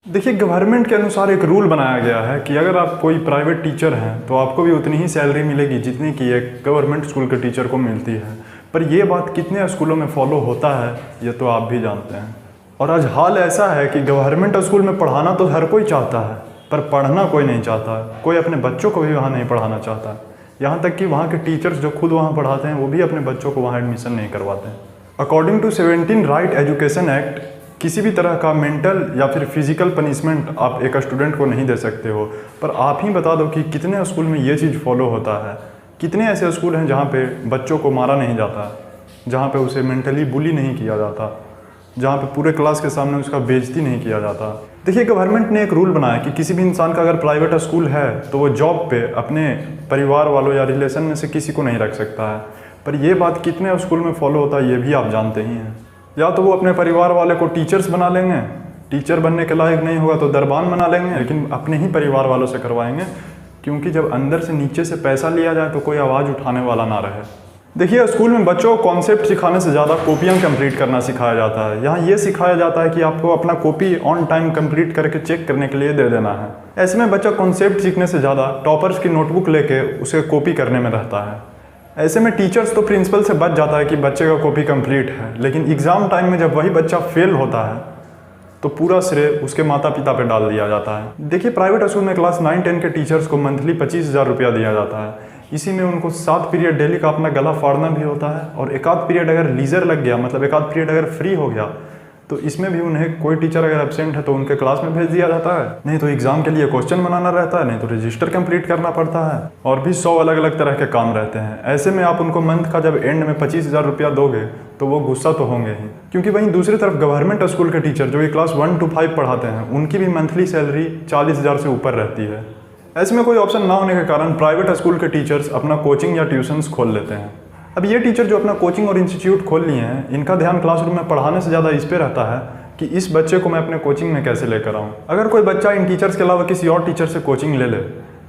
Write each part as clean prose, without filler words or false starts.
देखिए, गवर्नमेंट के अनुसार एक रूल बनाया गया है कि अगर आप कोई प्राइवेट टीचर हैं तो आपको भी उतनी ही सैलरी मिलेगी जितनी कि एक गवर्नमेंट स्कूल के टीचर को मिलती है। पर ये बात कितने स्कूलों में फॉलो होता है ये तो आप भी जानते हैं। और आज हाल ऐसा है कि गवर्नमेंट स्कूल में पढ़ाना तो हर कोई चाहता है, पर पढ़ना कोई नहीं चाहता। कोई अपने बच्चों को भी वहाँ नहीं पढ़ाना चाहता। यहाँ तक कि वहाँ के टीचर्स जो खुद वहाँ पढ़ाते हैं वो भी अपने बच्चों को वहाँ एडमिशन नहीं करवाते हैं। According to 17 right education act, किसी भी तरह का मेंटल या फिर फिजिकल पनिशमेंट आप एक स्टूडेंट को नहीं दे सकते हो। पर आप ही बता दो कि कितने स्कूल में ये चीज़ फॉलो होता है। कितने ऐसे स्कूल हैं जहाँ पे बच्चों को मारा नहीं जाता, जहाँ पे उसे मेंटली बुली नहीं किया जाता, जहाँ पे पूरे क्लास के सामने उसका बेइज्जती नहीं किया जाता। देखिए, गवर्नमेंट ने एक रूल बनाया कि किसी भी इंसान का अगर प्राइवेट स्कूल है तो वो जॉब पे अपने परिवार वालों या रिलेशन में से किसी को नहीं रख सकता है। पर ये बात कितने स्कूल में फॉलो होता है ये भी आप जानते ही हैं। या तो वो अपने परिवार वाले को टीचर्स बना लेंगे, टीचर बनने के लायक नहीं होगा तो दरबान बना लेंगे, लेकिन अपने ही परिवार वालों से करवाएंगे, क्योंकि जब अंदर से नीचे से पैसा लिया जाए तो कोई आवाज़ उठाने वाला ना रहे। देखिए, स्कूल में बच्चों को कॉन्सेप्ट सिखाने से ज़्यादा कॉपियाँ कंप्लीट करना सिखाया जाता है। यहाँ ये सिखाया जाता है कि आपको अपना कॉपी ऑन टाइम कंप्लीट करके चेक करने के लिए दे देना है। ऐसे में बच्चा कॉन्सेप्ट सीखने से ज़्यादा टॉपर्स की नोटबुक लेके उसे कॉपी करने में रहता है। ऐसे में टीचर्स तो प्रिंसिपल से बच जाता है कि बच्चे का कॉपी कंप्लीट है, लेकिन एग्ज़ाम टाइम में जब वही बच्चा फेल होता है तो पूरा श्रेय उसके माता पिता पे डाल दिया जाता है। देखिए, प्राइवेट स्कूल में क्लास 9-10 के टीचर्स को मंथली 25,000 रुपया दिया जाता है। इसी में उनको 7 पीरियड डेली का अपना गला फाड़ना भी होता है, और एक आध पीरियड अगर लीजर लग गया, मतलब एक आध पीरियड अगर फ्री हो गया, तो इसमें भी उन्हें कोई टीचर अगर एब्सेंट है तो उनके क्लास में भेज दिया जाता है। नहीं तो एग्जाम के लिए क्वेश्चन बनाना रहता है, नहीं तो रजिस्टर कंप्लीट करना पड़ता है, और भी 100 अलग अलग तरह के काम रहते हैं। ऐसे में आप उनको मंथ का जब एंड में 25,000 रुपया दोगे तो वो गुस्सा तो होंगे ही। क्योंकि वहीं दूसरी तरफ गवर्नमेंट स्कूल के टीचर जो कि क्लास 1 to 5 पढ़ाते हैं, उनकी भी मंथली सैलरी 40,000 से ऊपर रहती है। ऐसे में कोई ऑप्शन ना होने के कारण प्राइवेट स्कूल के टीचर्स अपना कोचिंग या ट्यूशन्स खोल लेते हैं। अब ये टीचर जो अपना कोचिंग और इंस्टीट्यूट खोल लिए हैं, इनका ध्यान क्लासरूम में पढ़ाने से ज़्यादा इस पे रहता है कि इस बच्चे को मैं अपने कोचिंग में कैसे लेकर आऊँ। अगर कोई बच्चा इन टीचर्स के अलावा किसी और टीचर से कोचिंग ले ले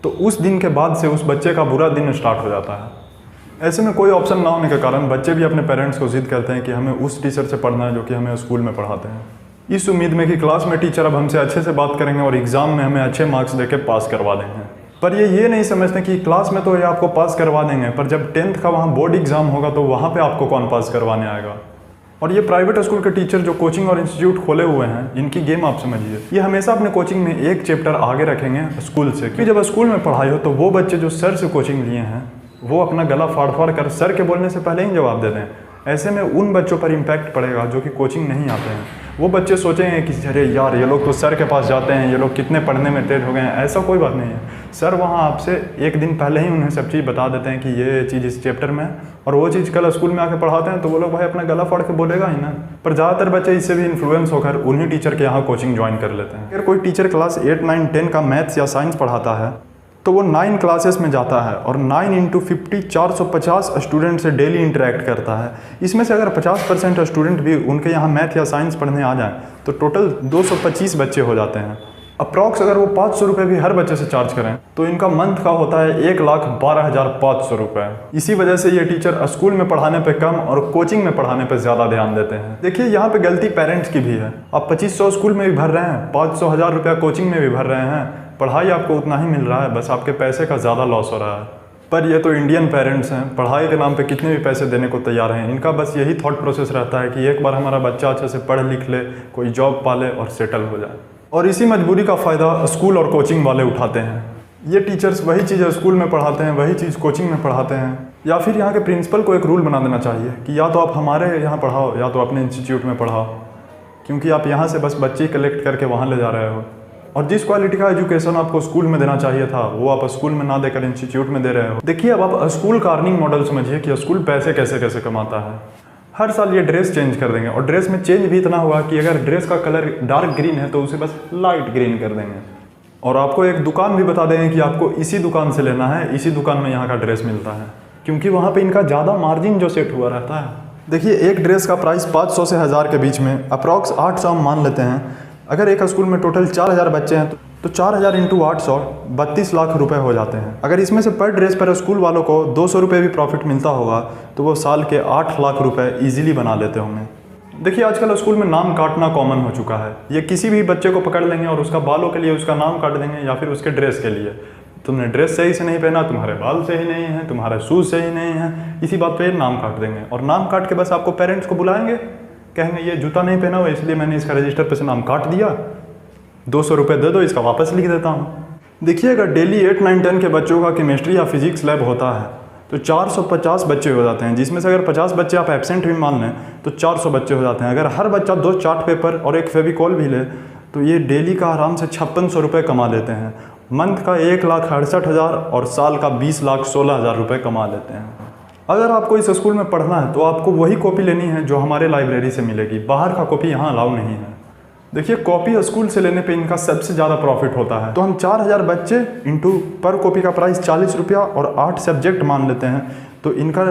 तो उस दिन के बाद से उस बच्चे का बुरा दिन स्टार्ट हो जाता है। ऐसे में कोई ऑप्शन ना होने के कारण बच्चे भी अपने पेरेंट्स को जिद करते हैं कि हमें उस टीचर से पढ़ना है जो कि हमें स्कूल में पढ़ाते हैं, इस उम्मीद में कि क्लास में टीचर अब हमसे अच्छे से बात करेंगे और एग्ज़ाम में हमें अच्छे मार्क्स देके पास करवा देंगे। पर ये नहीं समझते कि क्लास में तो ये आपको पास करवा देंगे, पर जब 10th का वहाँ बोर्ड एग्ज़ाम होगा तो वहाँ पे आपको कौन पास करवाने आएगा। और ये प्राइवेट स्कूल के टीचर जो कोचिंग और इंस्टीट्यूट खोले हुए हैं, इनकी गेम आप समझिए। ये हमेशा अपने कोचिंग में एक चैप्टर आगे रखेंगे स्कूल से, क्योंकि जब स्कूल में पढ़ाई हो तो वो बच्चे जो सर से कोचिंग लिए हैं वो अपना गला फाड़ फाड़ कर सर के बोलने से पहले ही जवाब दे दें। ऐसे में उन बच्चों पर इम्पैक्ट पड़ेगा जो कि कोचिंग नहीं आते हैं। वो बच्चे सोचेंगे कि अरे यार, ये लोग तो सर के पास जाते हैं, ये लोग कितने पढ़ने में तेज हो गए हैं। ऐसा कोई बात नहीं है। सर वहाँ आपसे एक दिन पहले ही उन्हें सब चीज़ बता देते हैं कि ये चीज़ इस चैप्टर में है, और वो चीज़ कल स्कूल में आके पढ़ाते हैं तो वो लोग भाई अपना गला फाड़ के बोलेगा ही ना। पर ज़्यादातर बच्चे इससे भी इन्फ्लुएंस होकर उन्हीं टीचर के यहाँ कोचिंग ज्वाइन कर लेते हैं। अगर कोई टीचर क्लास 8, 9, 10 का मैथ्स या साइंस पढ़ाता है तो वो 9 क्लासेस में जाता है और 9 × 50 450 स्टूडेंट से डेली इंटरेक्ट करता है। इसमें से अगर 50% स्टूडेंट भी उनके यहाँ मैथ या साइंस पढ़ने आ जाएं तो टोटल 225 बच्चे हो जाते हैं। अप्रॉक्स अगर वो 500 रुपये भी हर बच्चे से चार्ज करें तो इनका मंथ का होता है 1,12,500 रुपये। इसी वजह से ये टीचर स्कूल में पढ़ाने पे कम और कोचिंग में पढ़ाने पे ज़्यादा ध्यान देते हैं। देखिए, यहाँ पे गलती पेरेंट्स की भी है। आप 2500 स्कूल में भी भर रहे हैं, 500,000 रुपया कोचिंग में भी भर रहे हैं, पढ़ाई आपको उतना ही मिल रहा है, बस आपके पैसे का ज़्यादा लॉस हो रहा है। पर ये तो इंडियन पेरेंट्स हैं, पढ़ाई के नाम पे कितने भी पैसे देने को तैयार हैं। इनका बस यही थॉट प्रोसेस रहता है कि एक बार हमारा बच्चा अच्छे से पढ़ लिख ले, कोई जॉब पाले और सेटल हो जाए। और इसी मजबूरी का फ़ायदा स्कूल और कोचिंग वाले उठाते हैं। ये टीचर्स वही चीज़ स्कूल में पढ़ाते हैं, वही चीज़ कोचिंग में पढ़ाते हैं। या फिर यहाँ के प्रिंसिपल को एक रूल बना देना चाहिए कि या तो आप हमारे यहाँ पढ़ाओ या तो अपने इंस्टीट्यूट में पढ़ाओ, क्योंकि आप यहाँ से बस बच्चे कलेक्ट करके वहाँ ले जा रहे हो। और जिस क्वालिटी का एजुकेशन आपको स्कूल में देना चाहिए था वो आप स्कूल में ना देकर इंस्टीट्यूट में दे रहे हो। देखिए, अब आप स्कूल का अर्निंग मॉडल समझिए कि स्कूल पैसे कैसे कैसे कमाता है। हर साल ये ड्रेस चेंज कर देंगे, और ड्रेस में चेंज भी इतना होगा कि अगर ड्रेस का कलर डार्क ग्रीन है तो उसे बस लाइट ग्रीन कर देंगे, और आपको एक दुकान भी बता देंगे कि आपको इसी दुकान से लेना है, इसी दुकान में यहाँ का ड्रेस मिलता है, क्योंकि वहाँ पे इनका ज़्यादा मार्जिन जो सेट हुआ रहता है। देखिए, एक ड्रेस का प्राइस 500 से 1000 के बीच में, अप्रॉक्स 800 हम मान लेते हैं। अगर एक स्कूल में टोटल 4000 बच्चे हैं तो 4000 × 800 32 लाख रुपए हो जाते हैं। अगर इसमें से पर ड्रेस पर स्कूल वालों को 200 रुपये भी प्रॉफिट मिलता होगा तो वो साल के 8 लाख रुपए ईजिली बना लेते होंगे। देखिए आजकल स्कूल में नाम काटना कॉमन हो चुका है। ये किसी भी बच्चे को पकड़ लेंगे और उसका बालों के लिए उसका नाम काट देंगे या फिर उसके ड्रेस के लिए। तुमने ड्रेस सही से नहीं पहना, तुम्हारे बाल सही नहीं है, तुम्हारे शूज़ सही नहीं है, इसी बात पे नाम काट देंगे। और नाम काट के बस आपको पेरेंट्स को बुलाएंगे, कहेंगे ये जूता नहीं पहना हुआ इसलिए मैंने इसका रजिस्टर पे से नाम काट दिया, 200 रुपये दे दो, इसका वापस लिख देता हूँ। देखिए अगर डेली 8, 9, 10 के बच्चों का केमिस्ट्री या फिजिक्स लैब होता है तो 450 बच्चे हो जाते हैं, जिसमें से अगर 50 बच्चे आप एब्सेंट भी मान लें तो 400 बच्चे हो जाते हैं। अगर हर बच्चा 2 चार्ट पेपर और एक फेविकॉल भी ले तो ये डेली का आराम से 5600 रुपये कमा लेते हैं। मंथ का 1,68,000 और साल का 20,16,000 रुपये कमा लेते हैं। अगर आपको इस स्कूल में पढ़ना है तो आपको वही कॉपी लेनी है जो हमारे लाइब्रेरी से मिलेगी, बाहर का कॉपी यहाँ अलाउ नहीं है। देखिए कॉपी स्कूल से लेने पे इनका सबसे ज़्यादा प्रॉफिट होता है। तो हम 4000 बच्चे इंटू पर कॉपी का प्राइस 40 रुपया और 8 सब्जेक्ट मान लेते हैं तो इनका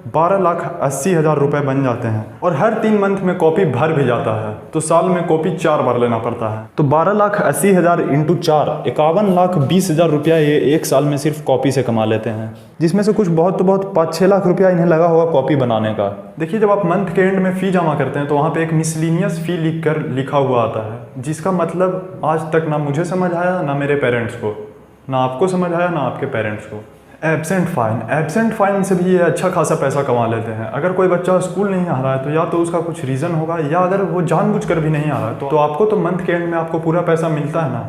12,80,000 रुपये बन जाते हैं। और हर 3 मंथ में कॉपी भर भी जाता है तो साल में कॉपी 4 बार लेना पड़ता है। तो 12,80,000 इंटू 4 51,20,000 रुपया ये एक साल में सिर्फ कॉपी से कमा लेते हैं, जिसमें से कुछ बहुत तो बहुत 5-6 लाख रुपया इन्हें लगा होगा कॉपी बनाने का। देखिए जब आप मंथ के एंड में फ़ी जमा करते हैं तो वहाँ पे एक मिसलिनियस फ़ी लिखा हुआ आता है, जिसका मतलब आज तक ना मुझे समझ आया ना मेरे पेरेंट्स को, ना आपको समझ आया ना आपके पेरेंट्स को। एब्सेंट फाइन से भी ये अच्छा खासा पैसा कमा लेते हैं। अगर कोई बच्चा स्कूल नहीं आ रहा है तो या तो उसका कुछ रीज़न होगा, या अगर वो जानबूझकर भी नहीं आ रहा है तो आपको तो मंथ के एंड में आपको पूरा पैसा मिलता है ना,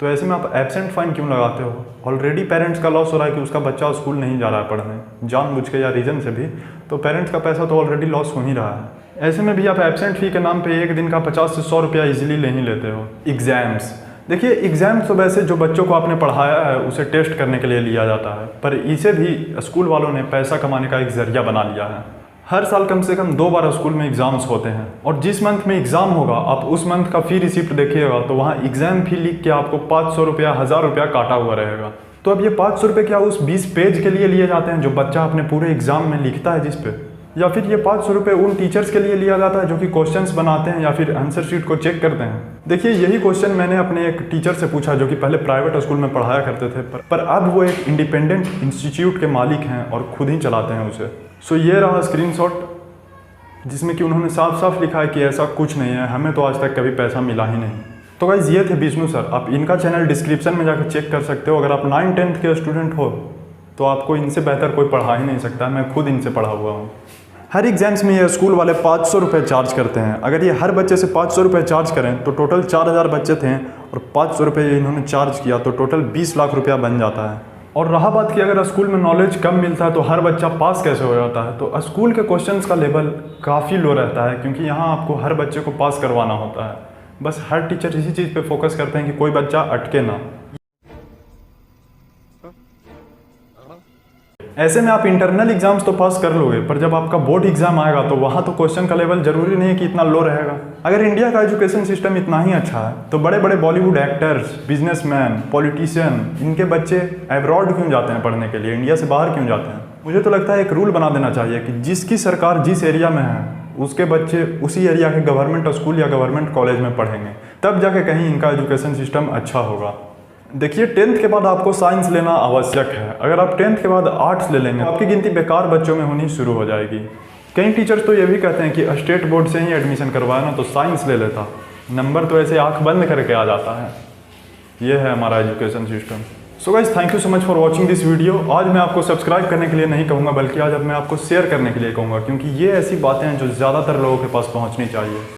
तो ऐसे में आप एब्सेंट फाइन क्यों लगाते हो? ऑलरेडी पेरेंट्स का लॉस हो रहा है कि उसका बच्चा स्कूल नहीं जा रहा है पढ़ने, जानबूझ के या रीज़न से भी, तो पेरेंट्स का पैसा तो ऑलरेडी लॉस हो ही रहा है। ऐसे में भी आप एब्सेंट फ़ी के नाम पे एक दिन का 50 से 100 रुपया ईजिली ले ही लेते हो। एग्ज़ाम्स, देखिए एग्ज़ाम्स तो वैसे जो बच्चों को आपने पढ़ाया है उसे टेस्ट करने के लिए लिया जाता है, पर इसे भी स्कूल वालों ने पैसा कमाने का एक ज़रिया बना लिया है। हर साल कम से कम 2 बार स्कूल में एग्ज़ाम्स होते हैं और जिस मंथ में एग्ज़ाम होगा आप उस मंथ का फ़ी रिसिप्ट देखिएगा तो वहाँ एग्ज़ाम फ़ी लिख के आपको 500 रुपया 1000 रुपया काटा हुआ रहेगा। तो अब ये 500 रुपये क्या उस 20 पेज के लिए लिए जाते हैं जो बच्चा अपने पूरे एग्ज़ाम में लिखता है जिस पे, या फिर ये 500 रुपये उन टीचर्स के लिए लिया जाता है जो कि क्वेश्चंस बनाते हैं या फिर आंसर शीट को चेक करते हैं? देखिए यही क्वेश्चन मैंने अपने एक टीचर से पूछा जो कि पहले प्राइवेट स्कूल में पढ़ाया करते थे, पर अब वो एक इंडिपेंडेंट इंस्टीट्यूट के मालिक हैं और खुद ही चलाते हैं उसे। सो ये रहा स्क्रीनशॉट जिसमें कि उन्होंने साफ साफ लिखा है कि ऐसा कुछ नहीं है, हमें तो आज तक कभी पैसा मिला ही नहीं। तो गाइस ये थे विष्णु सर, आप इनका चैनल डिस्क्रिप्शन में जाकर चेक कर सकते हो। अगर आप 9-10th के स्टूडेंट हो तो आपको इनसे बेहतर कोई पढ़ा ही नहीं सकता, मैं खुद इनसे पढ़ा हुआ हूँ। हर एग्जाम्स में ये स्कूल वाले 500 रुपये चार्ज करते हैं। अगर ये हर बच्चे से 500 रुपये चार्ज करें तो टोटल 4000 बच्चे थे और 500 रुपये इन्होंने चार्ज किया तो टोटल 20 लाख रुपया बन जाता है। और रहा बात कि अगर स्कूल में नॉलेज कम मिलता है तो हर बच्चा पास कैसे हो जाता है, तो स्कूल के क्वेश्चंस का लेवल काफ़ी लो रहता है क्योंकि यहाँ आपको हर बच्चे को पास करवाना होता है। बस हर टीचर इसी चीज़ पे फोकस करते हैं कि कोई बच्चा अटके ना। ऐसे में आप इंटरनल एग्जाम्स तो पास कर लोगे, पर जब आपका बोर्ड एग्जाम आएगा तो वहाँ तो क्वेश्चन का लेवल जरूरी नहीं है कि इतना लो रहेगा। अगर इंडिया का एजुकेशन सिस्टम इतना ही अच्छा है तो बड़े बड़े बॉलीवुड एक्टर्स, बिजनेसमैन, पॉलिटिशियन, इनके बच्चे अब्रॉड क्यों जाते हैं पढ़ने के लिए, इंडिया से बाहर क्यों जाते हैं? मुझे तो लगता है एक रूल बना देना चाहिए कि जिसकी सरकार जिस एरिया में है उसके बच्चे उसी एरिया के गवर्नमेंट स्कूल या गवर्नमेंट कॉलेज में पढ़ेंगे, तब जाके कहीं इनका एजुकेशन सिस्टम अच्छा होगा। देखिए 10th के बाद आपको साइंस लेना आवश्यक है। अगर आप 10th के बाद आर्ट्स ले लेंगे तो आपकी गिनती बेकार बच्चों में होनी शुरू हो जाएगी। कई टीचर्स तो ये भी कहते हैं कि स्टेट बोर्ड से ही एडमिशन करवाया ना तो साइंस ले लेता, नंबर तो ऐसे आंख बंद करके आ जाता है। ये है हमारा education system. So guys thank you so much for watching this video. आज मैं आपको सब्सक्राइब करने के लिए नहीं कहूँगा बल्कि आज अब मैं आपको शेयर करने के लिए कहूँगा, क्योंकि ये ऐसी बातें हैं जो ज़्यादातर लोगों के पास पहुँचनी चाहिए।